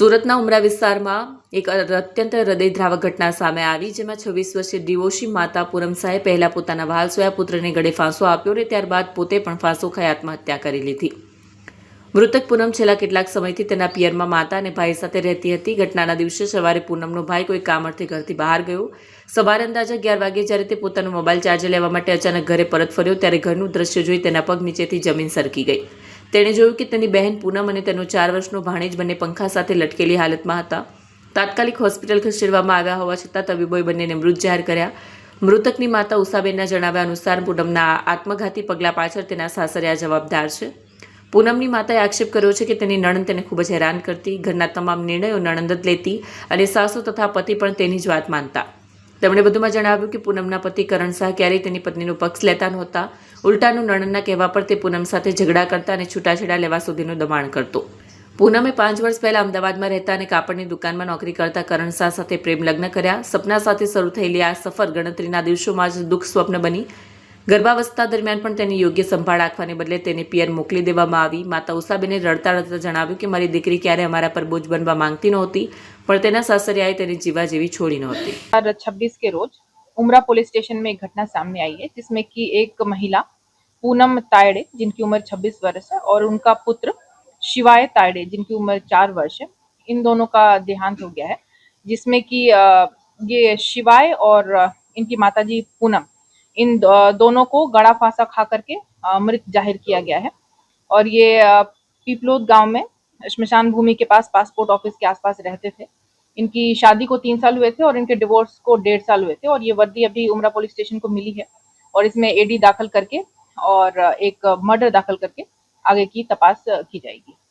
સુરતના ઉમરા વિસ્તારમાં એક અત્યંત હૃદયદ્રાવક ઘટના સામે આવી, જેમાં 26 વર્ષીય ડિવોશી માતા પૂનમસાએ પહેલા પોતાના વહાલસોયા પુત્રને ગળે ફાંસો આપ્યો અને ત્યારબાદ પોતે પણ ફાંસો ખાઈ આત્મહત્યા કરી લીધી. મૃતક પૂનમ છેલ્લા કેટલાક સમયથી તેના પિયરમાં માતા અને ભાઈ સાથે રહેતી હતી. ઘટનાના દિવસે સવારે પૂનમનો ભાઈ કોઈ કામ અર્થે ઘરથી બહાર ગયો. સવારે અંદાજે 11 વાગે જ્યારે તે પોતાનો મોબાઈલ ચાર્જર લેવા માટે અચાનક ઘરે પરત ફર્યો ત્યારે ઘરનું દ્રશ્ય જોઈ તેના પગ નીચેથી જમીન સરકી ગઈ. તેણે જોયું કે તેની બહેન પૂનમ અને તેનો 4 વર્ષનો ભાણેજ બંને પંખા સાથે લટકેલી હાલતમાં હતા. તાત્કાલિક હોસ્પિટલ ખસેડવામાં આવ્યા હોવા છતાં તબીબોએ બંનેને મૃત જાહેર કર્યા. મૃતકની માતા ઉષાબેનના જણાવ્યા અનુસાર પૂનમના આત્મઘાતી પગલા પાછળ તેના સાસરિયા જવાબદાર છે. પૂનમની માતાએ આક્ષેપ કર્યો છે કે તેની નણંદ તેને ખૂબ જ હેરાન કરતી, ઘરના તમામ નિર્ણયો નણંદ જ લેતી અને સાસુ તથા પતિ પણ તેની જ વાત માનતા. તેમણે વધુમાં જણાવ્યું કે પૂનમના પતિ કરણ શાહ ક્યારેય તેની પત્નીનો પક્ષ લેતા નહોતા. ઉલટાનું નણંદના કહેવા પર તે પૂનમ સાથે ઝઘડા કરતા અને છૂટાછેડા લેવા સુધીનું દબાણ કરતો. પૂનમે 5 વર્ષ પહેલા અમદાવાદમાં રહેતા અને કાપડની દુકાનમાં નોકરી કરતા કરણ શાહ સાથે પ્રેમ લગ્ન કર્યા. સપના સાથે શરૂ થયેલી આ સફર ગણતરીના દિવસોમાં જ દુઃખ સ્વપ્ન બની. ગર્ભાવસ્થા દરમિયાન પણ તેની યોગ્ય સંભાળ રાખવાને બદલે તેને પિયર મોકલી દેવામાં આવી. માતા ઉષાબેને રડતા રડતા જણાવ્યું કે મારી દીકરી ક્યારે અમારા પર બોજ બનવા માંગતી નહોતી, પણ તેના સાસરિયાએ તેની जीवा जेवी छोड़ी नहोती। 26 के रोज उमरा पुलिस स्टेशन में एक घटना सामने आई है, जिसमें कि एक महिला पूनम तायड़े जिनकी उम्र 26 वर्ष है और उनका पुत्र शिवाय तायड़े जिनकी उम्र 4 वर्ष है, इन दोनों का देहांत हो गया है। जिसमें कि ये शिवाय और इनकी माताजी पूनम, इन दोनों को गड़ा फांसा खा करके मृत जाहिर किया गया है। और ये पीपलोद गांव में श्मशान भूमि के पास पासपोर्ट ऑफिस के आसपास रहते थे। इनकी शादी को 3 साल हुए थे और इनके डिवोर्स को 1.5 साल हुए थे। और ये वर्दी अभी उमरा पुलिस स्टेशन को मिली है और इसमें एडी दाखिल करके और एक मर्डर दाखिल करके आगे की तपास की जाएगी।